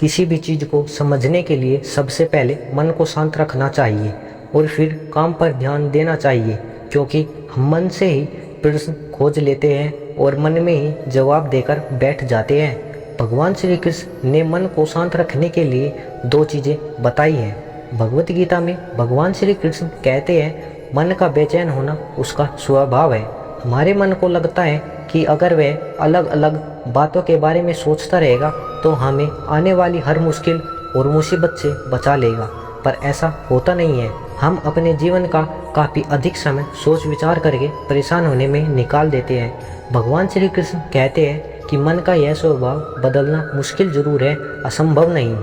किसी भी चीज़ को समझने के लिए सबसे पहले मन को शांत रखना चाहिए और फिर काम पर ध्यान देना चाहिए, क्योंकि हम मन से ही प्रश्न खोज लेते हैं और मन में ही जवाब देकर बैठ जाते हैं। भगवान श्री कृष्ण ने मन को शांत रखने के लिए दो चीज़ें बताई हैं। भगवत गीता में भगवान श्री कृष्ण कहते हैं, मन का बेचैन होना उसका स्वभाव है। हमारे मन को लगता है कि अगर वह अलग अलग बातों के बारे में सोचता रहेगा तो हमें आने वाली हर मुश्किल और मुसीबत से बचा लेगा, पर ऐसा होता नहीं है। हम अपने जीवन का काफ़ी अधिक समय सोच विचार करके परेशान होने में निकाल देते हैं। भगवान श्री कृष्ण कहते हैं कि मन का यह स्वभाव बदलना मुश्किल जरूर है, असंभव नहीं।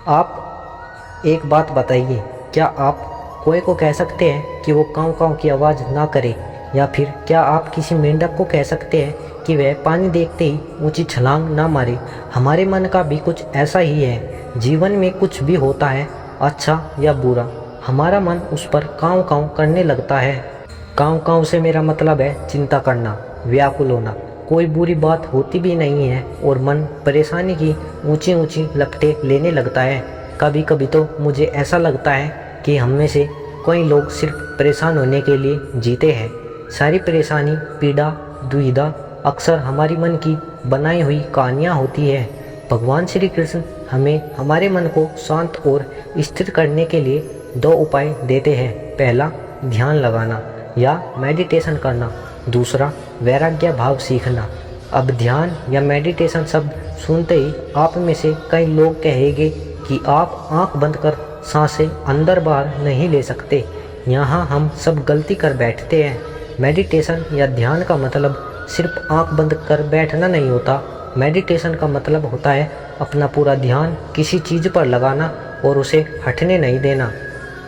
आप एक बात बताइए, क्या आप कोई को कह सकते हैं कि वो काँव काँव की आवाज़ ना करे, या फिर क्या आप किसी मेंढक को कह सकते हैं कि वह पानी देखते ही ऊंची छलांग ना मारे? हमारे मन का भी कुछ ऐसा ही है। जीवन में कुछ भी होता है, अच्छा या बुरा, हमारा मन उस पर काँव काँव करने लगता है। काँव काँव से मेरा मतलब है चिंता करना, व्याकुल होना। कोई बुरी बात होती भी नहीं है और मन परेशानी की ऊंची ऊंची लपटें लेने लगता है। कभी कभी तो मुझे ऐसा लगता है कि हम में से कई लोग सिर्फ परेशान होने के लिए जीते हैं। सारी परेशानी, पीड़ा, दुविधा अक्सर हमारी मन की बनाई हुई कहानियाँ होती है। भगवान श्री कृष्ण हमें हमारे मन को शांत और स्थिर करने के लिए दो उपाय देते हैं। पहला, ध्यान लगाना या मेडिटेशन करना। दूसरा, वैराग्य भाव सीखना। अब ध्यान या मेडिटेशन शब्द सुनते ही आप में से कई लोग कहेंगे कि आप आंख बंद कर सांसें अंदर बाहर नहीं ले सकते। यहाँ हम सब गलती कर बैठते हैं। मेडिटेशन या ध्यान का मतलब सिर्फ आंख बंद कर बैठना नहीं होता। मेडिटेशन का मतलब होता है अपना पूरा ध्यान किसी चीज़ पर लगाना और उसे हटने नहीं देना।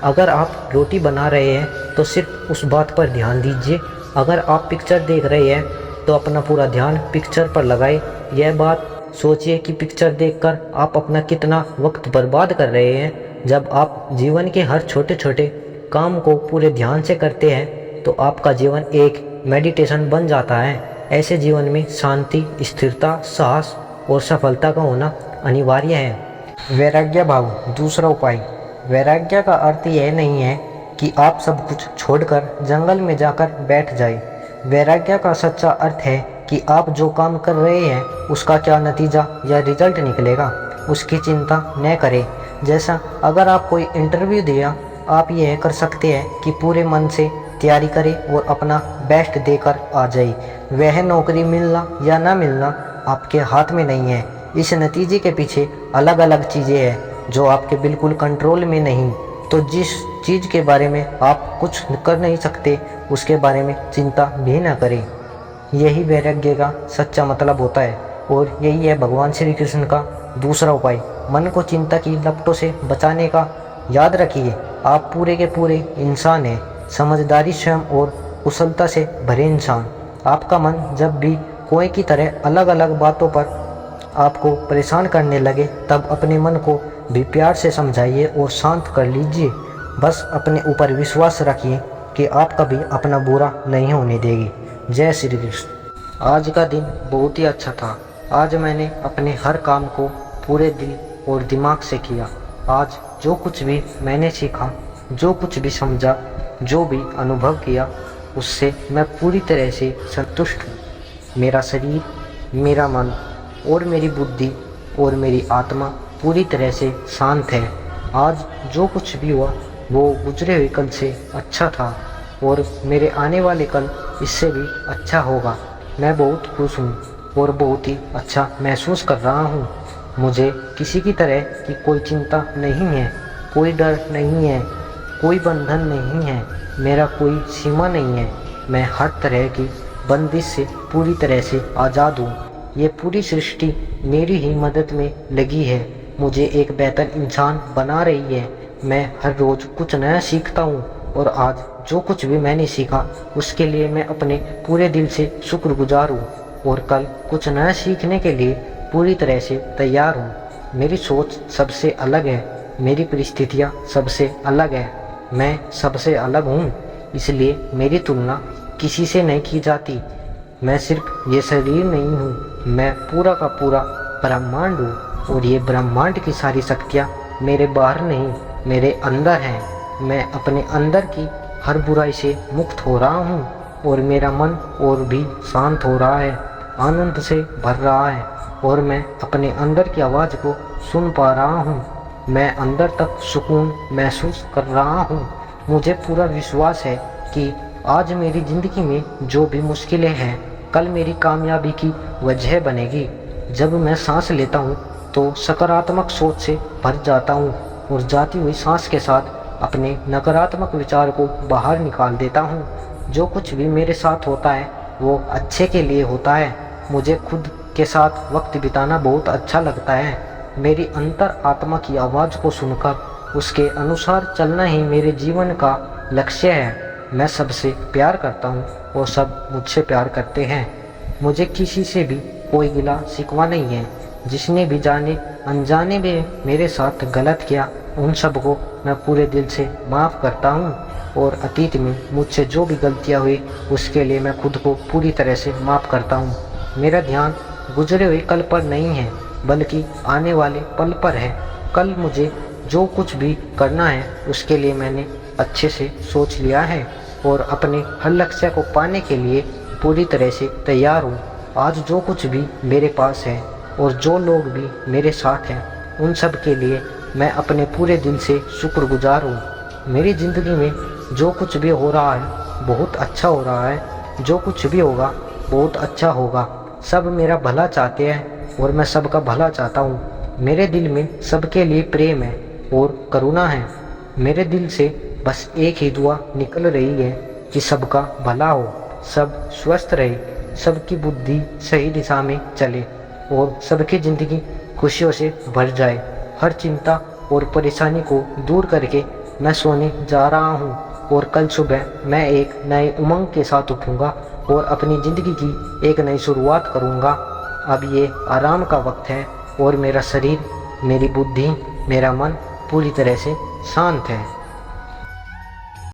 अगर आप रोटी बना रहे हैं तो सिर्फ उस बात पर ध्यान दीजिए। अगर आप पिक्चर देख रहे हैं तो अपना पूरा ध्यान पिक्चर पर लगाएं। यह बात सोचिए कि पिक्चर देखकर आप अपना कितना वक्त बर्बाद कर रहे हैं। जब आप जीवन के हर छोटे छोटे काम को पूरे ध्यान से करते हैं तो आपका जीवन एक मेडिटेशन बन जाता है। ऐसे जीवन में शांति, स्थिरता, साहस और सफलता का होना अनिवार्य है। वैराग्य भाव, दूसरा उपाय। वैराग्य का अर्थ यह नहीं है कि आप सब कुछ छोड़कर जंगल में जाकर बैठ जाए। वैराग्य का सच्चा अर्थ है कि आप जो काम कर रहे हैं उसका क्या नतीजा या रिजल्ट निकलेगा, उसकी चिंता न करें। जैसा अगर आप कोई इंटरव्यू दिया, आप यह कर सकते हैं कि पूरे मन से तैयारी करें और अपना बेस्ट देकर आ जाए। वह नौकरी मिलना या ना मिलना आपके हाथ में नहीं है। इस नतीजे के पीछे अलग अलग चीज़ें हैं जो आपके बिल्कुल कंट्रोल में नहीं। तो जिस चीज़ के बारे में आप कुछ कर नहीं सकते उसके बारे में चिंता भी ना करें। यही वैराग्य का सच्चा मतलब होता है और यही है भगवान श्री कृष्ण का दूसरा उपाय, मन को चिंता की लपटों से बचाने का। याद रखिए, आप पूरे के पूरे इंसान हैं, समझदारी, स्वयं और कुशलता से भरे इंसान। आपका मन जब भी कोई की तरह अलग अलग बातों पर आपको परेशान करने लगे तब अपने मन को भी प्यार से समझाइए और शांत कर लीजिए। बस अपने ऊपर विश्वास रखिए कि आप कभी अपना बुरा नहीं होने देगी। जय श्री कृष्ण। आज का दिन बहुत ही अच्छा था। आज मैंने अपने हर काम को पूरे दिल और दिमाग से किया। आज जो कुछ भी मैंने सीखा, जो कुछ भी समझा, जो भी अनुभव किया, उससे मैं पूरी तरह से संतुष्ट हूँ। मेरा शरीर, मेरा मन और मेरी बुद्धि और मेरी आत्मा पूरी तरह से शांत है। आज जो कुछ भी हुआ वो गुजरे हुए कल से अच्छा था और मेरे आने वाले कल इससे भी अच्छा होगा। मैं बहुत खुश हूँ और बहुत ही अच्छा महसूस कर रहा हूँ। मुझे किसी की तरह की कोई चिंता नहीं है, कोई डर नहीं है, कोई बंधन नहीं है, मेरा कोई सीमा नहीं है। मैं हर तरह की बंदिश से पूरी तरह से आज़ाद हूँ। ये पूरी सृष्टि मेरी ही मदद में लगी है, मुझे एक बेहतर इंसान बना रही है। मैं हर रोज़ कुछ नया सीखता हूँ और आज जो कुछ भी मैंने सीखा उसके लिए मैं अपने पूरे दिल से शुक्रगुजार हूँ और कल कुछ नया सीखने के लिए पूरी तरह से तैयार हूँ। मेरी सोच सबसे अलग है, मेरी परिस्थितियाँ सबसे अलग है, मैं सबसे अलग हूँ, इसलिए मेरी तुलना किसी से नहीं की जाती। मैं सिर्फ ये शरीर नहीं हूँ, मैं पूरा का पूरा ब्रह्मांड हूँ। और ये ब्रह्मांड की सारी शक्तियाँ मेरे बाहर नहीं, मेरे अंदर हैं। मैं अपने अंदर की हर बुराई से मुक्त हो रहा हूँ और मेरा मन और भी शांत हो रहा है, आनंद से भर रहा है और मैं अपने अंदर की आवाज़ को सुन पा रहा हूँ। मैं अंदर तक सुकून महसूस कर रहा हूँ। मुझे पूरा विश्वास है कि आज मेरी ज़िंदगी में जो भी मुश्किलें हैं कल मेरी कामयाबी की वजह बनेगी। जब मैं सांस लेता हूँ तो सकारात्मक सोच से भर जाता हूँ और जाती हुई सांस के साथ अपने नकारात्मक विचार को बाहर निकाल देता हूँ। जो कुछ भी मेरे साथ होता है वो अच्छे के लिए होता है। मुझे खुद के साथ वक्त बिताना बहुत अच्छा लगता है। मेरी अंतर आत्मा की आवाज़ को सुनकर उसके अनुसार चलना ही मेरे जीवन का लक्ष्य है। मैं सबसे प्यार करता हूँ और सब मुझसे प्यार करते हैं। मुझे किसी से भी कोई गिला शिकवा नहीं है। जिसने भी जाने अनजाने में मेरे साथ गलत किया उन सबको मैं पूरे दिल से माफ़ करता हूँ और अतीत में मुझसे जो भी गलतियाँ हुई उसके लिए मैं खुद को पूरी तरह से माफ़ करता हूँ। मेरा ध्यान गुजरे हुए कल पर नहीं है बल्कि आने वाले पल पर है। कल मुझे जो कुछ भी करना है उसके लिए मैंने अच्छे से सोच लिया है और अपने हर लक्ष्य को पाने के लिए पूरी तरह से तैयार हूँ। आज जो कुछ भी मेरे पास है और जो लोग भी मेरे साथ हैं उन सब के लिए मैं अपने पूरे दिल से शुक्रगुजार हूँ। मेरी ज़िंदगी में जो कुछ भी हो रहा है बहुत अच्छा हो रहा है। जो कुछ भी होगा बहुत अच्छा होगा। सब मेरा भला चाहते हैं और मैं सबका भला चाहता हूँ। मेरे दिल में सबके लिए प्रेम है और करुणा है। मेरे दिल से बस एक ही दुआ निकल रही है कि सबका भला हो, सब स्वस्थ रहे, सबकी बुद्धि सही दिशा में चले और सबकी ज़िंदगी खुशियों से भर जाए। हर चिंता और परेशानी को दूर करके मैं सोने जा रहा हूँ और कल सुबह मैं एक नए उमंग के साथ उठूँगा और अपनी ज़िंदगी की एक नई शुरुआत करूँगा। अब ये आराम का वक्त है और मेरा शरीर, मेरी बुद्धि, मेरा मन पूरी तरह से शांत है।